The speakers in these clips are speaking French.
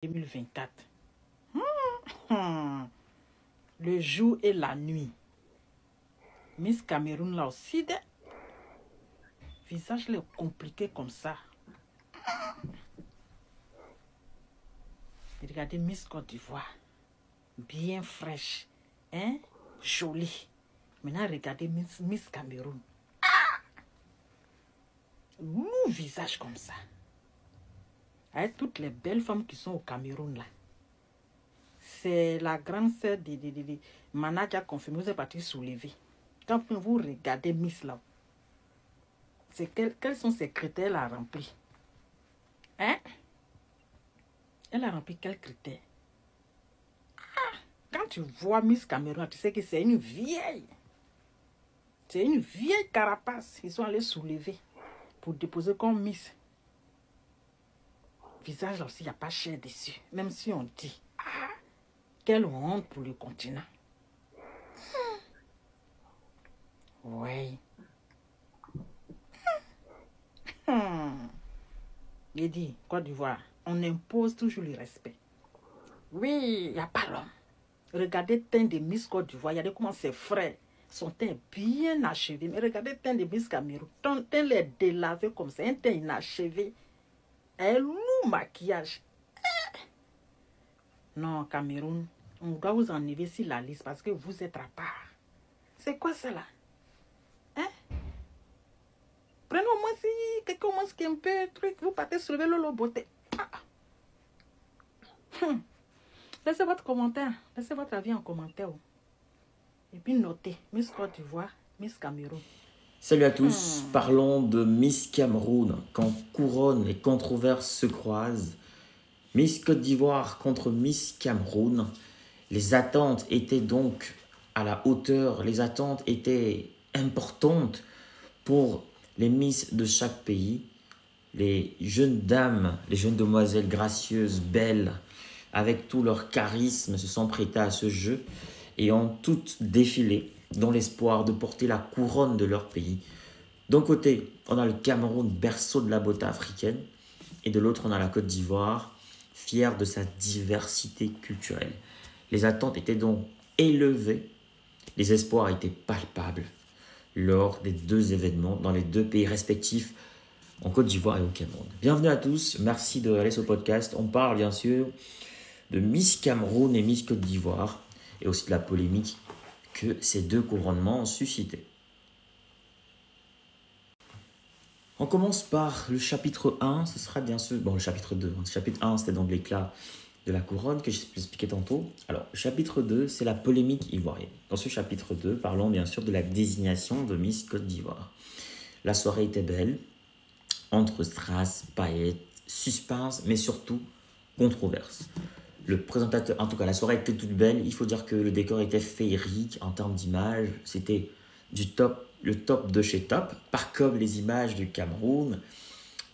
2024. Le jour et la nuit. Miss Cameroun là aussi, visage le compliqué comme ça. Et regardez Miss Côte d'Ivoire. Bien fraîche. Hein? Jolie. Maintenant, regardez Miss Cameroun. Lourd visage comme ça. Avec toutes les belles femmes qui sont au Cameroun là. C'est la grande sœur de manager confirmé, vous êtes parti soulever. Quand vous regardez Miss là, quels sont ses critères à remplir? Hein? Elle a rempli quels critères? Quand tu vois Miss Cameroun, tu sais que c'est une vieille. C'est une vieille carapace. Ils sont allés soulever pour déposer comme Miss. Visage là aussi, il n'y a pas cher dessus. Même si on dit, quelle honte pour le continent. Oui. Il dit, Côte d'Ivoire, on impose toujours le respect. Oui, il n'y a pas l'homme. Regardez le teint de Miss Côte d'Ivoire, regardez comment ses frères, son teint bien achevé. Mais regardez le teint de Miss Cameroun, ton teint les délavé comme ça, un teint inachevé. Un lourd maquillage. Non, Cameroun, on doit vous enlever sur la liste parce que vous êtes à part. C'est quoi ça là? Hein? Prenez au moins si quelqu'un au moins qui est un peu truc, vous partez soulever le beauté. Laissez votre commentaire, laissez votre avis en commentaire. Et puis notez, Miss Côte d'Ivoire, Miss Cameroun. Salut à tous, parlons de Miss Cameroun. Quand couronne et controverses se croisent, Miss Côte d'Ivoire contre Miss Cameroun, les attentes étaient donc à la hauteur, les attentes étaient importantes pour les Miss de chaque pays. Les jeunes dames, les jeunes demoiselles gracieuses, belles, avec tout leur charisme, se sont prêtées à ce jeu et ont toutes défilé dans l'espoir de porter la couronne de leur pays. D'un côté, on a le Cameroun, berceau de la beauté africaine, et de l'autre, on a la Côte d'Ivoire, fière de sa diversité culturelle. Les attentes étaient donc élevées, les espoirs étaient palpables lors des deux événements dans les deux pays respectifs, en Côte d'Ivoire et au Cameroun. Bienvenue à tous, merci de aller sur le podcast. On parle bien sûr de Miss Cameroun et Miss Côte d'Ivoire, et aussi de la polémique que ces deux couronnements ont suscité. On commence par le chapitre 1, ce sera bien sûr, le chapitre 2. Le chapitre 1, c'était donc l'éclat de la couronne que j'expliquais tantôt. Alors, le chapitre 2, c'est la polémique ivoirienne. Dans ce chapitre 2, parlons bien sûr de la désignation de Miss Côte d'Ivoire. La soirée était belle, entre strass, paillettes, suspense, mais surtout controverse. Le présentateur, en tout cas la soirée était toute belle, il faut dire que le décor était féerique en termes d'image, c'était le top de chez top, pas comme les images du Cameroun,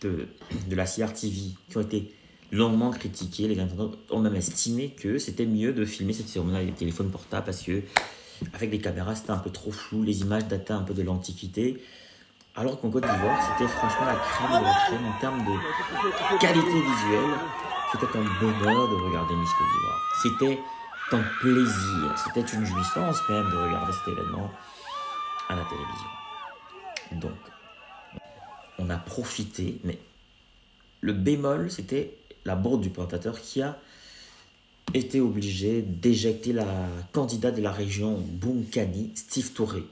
de la CRTV qui ont été longuement critiquées. Les internautes ont même estimé que c'était mieux de filmer cette cérémonie avec des téléphones portables parce que avec des caméras c'était un peu trop flou, les images dataient un peu de l'Antiquité. Alors qu'en Côte d'Ivoire, c'était franchement la crème de la crème en termes de qualité visuelle. C'était un bonheur de regarder Miss Côte d'Ivoire. C'était un plaisir, c'était une jouissance même de regarder cet événement à la télévision. Donc, on a profité, mais le bémol, c'était la bourde du présentateur qui a été obligé d'éjecter la candidate de la région Boumkani, Steve Touré,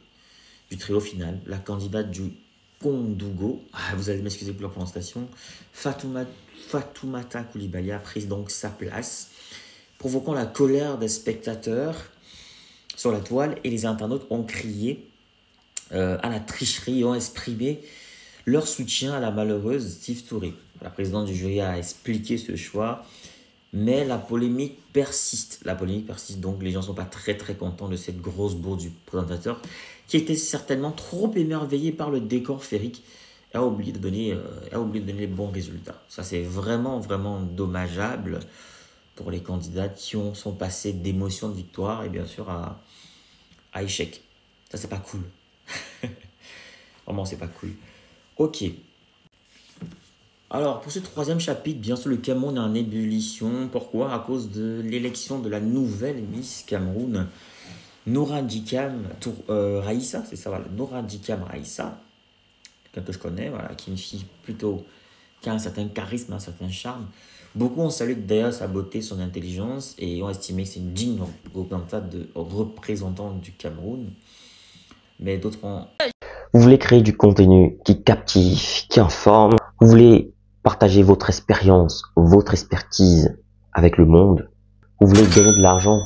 du trio final, la candidate du Kondougo, vous allez m'excuser pour la prononciation, Fatoumata Coulibaly a pris donc sa place, provoquant la colère des spectateurs sur la toile, et les internautes ont crié à la tricherie et ont exprimé leur soutien à la malheureuse Steve Touré. La présidente du jury a expliqué ce choix, mais la polémique persiste. Donc les gens ne sont pas très contents de cette grosse bourde du présentateur qui était certainement trop émerveillé par le décor féerique et a oublié de donner les bons résultats. Ça, c'est vraiment dommageable pour les candidats qui sont passés d'émotion de victoire et bien sûr à échec. Ça, c'est pas cool. Vraiment, c'est pas cool. Ok. Alors, pour ce troisième chapitre, bien sûr, le Cameroun est en ébullition. Pourquoi? À cause de l'élection de la nouvelle Miss Cameroun, Nora Dikam Raissa, c'est ça, voilà, Nora Dikam Raissa, quelqu'un que je connais, voilà, qui est une fille plutôt qui a un certain charisme, un certain charme. Beaucoup ont salué d'ailleurs sa beauté, son intelligence et ont estimé que c'est une digne représentante du Cameroun. Mais d'autres ont... Vous voulez créer du contenu qui captive, qui informe. Vous voulez partager votre expérience, votre expertise avec le monde. Vous voulez gagner de l'argent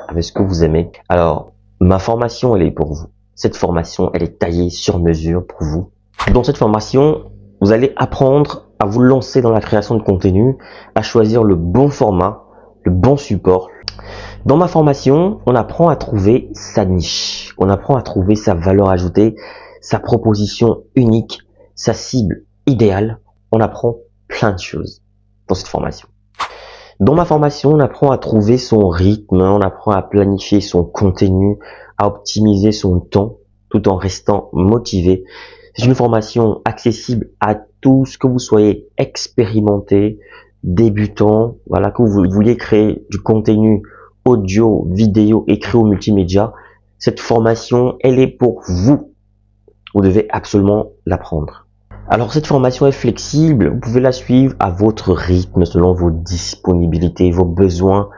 avec ce que vous aimez. Alors, ma formation, elle est pour vous. Cette formation, elle est taillée sur mesure pour vous. Dans cette formation, vous allez apprendre à vous lancer dans la création de contenu, à choisir le bon format, le bon support. Dans ma formation, on apprend à trouver sa niche, on apprend à trouver sa valeur ajoutée, sa proposition unique, sa cible idéale. On apprend plein de choses dans cette formation. Dans ma formation, on apprend à trouver son rythme, on apprend à planifier son contenu, à optimiser son temps tout en restant motivé. C'est une formation accessible à tous, que vous soyez expérimenté, débutant, voilà, que vous vouliez créer du contenu audio, vidéo, écrit ou multimédia. Cette formation, elle est pour vous. Vous devez absolument l'apprendre. Alors cette formation est flexible, vous pouvez la suivre à votre rythme, selon vos disponibilités, vos besoins,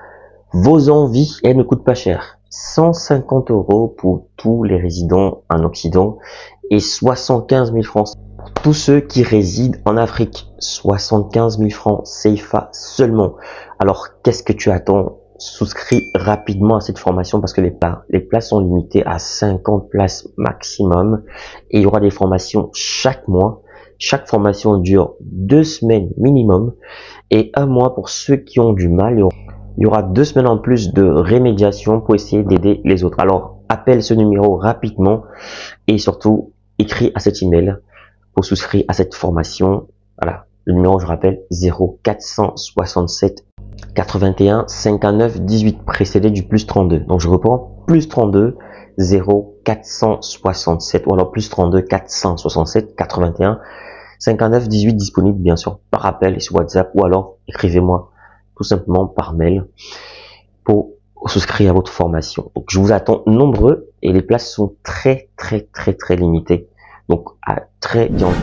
vos envies. Elle ne coûte pas cher. 150 € pour tous les résidents en Occident et 75 000 francs pour tous ceux qui résident en Afrique. 75 000 francs CFA seulement. Alors qu'est-ce que tu attends? Souscris rapidement à cette formation parce que les places sont limitées à 50 places maximum et il y aura des formations chaque mois. Chaque formation dure 2 semaines minimum et 1 mois pour ceux qui ont du mal. Il y aura 2 semaines en plus de rémédiation pour essayer d'aider les autres. Alors, appelle ce numéro rapidement et surtout, écris à cet email pour souscrire à cette formation. Voilà, le numéro, je rappelle, 0467 81 59 18, précédé du plus 32. Donc, je reprends, plus 32 0467 ou alors plus 32 467 81 59 18, disponible bien sûr par appel et sur WhatsApp ou alors écrivez-moi tout simplement par mail pour souscrire à votre formation. Donc je vous attends nombreux et les places sont très limitées. Donc à très bientôt.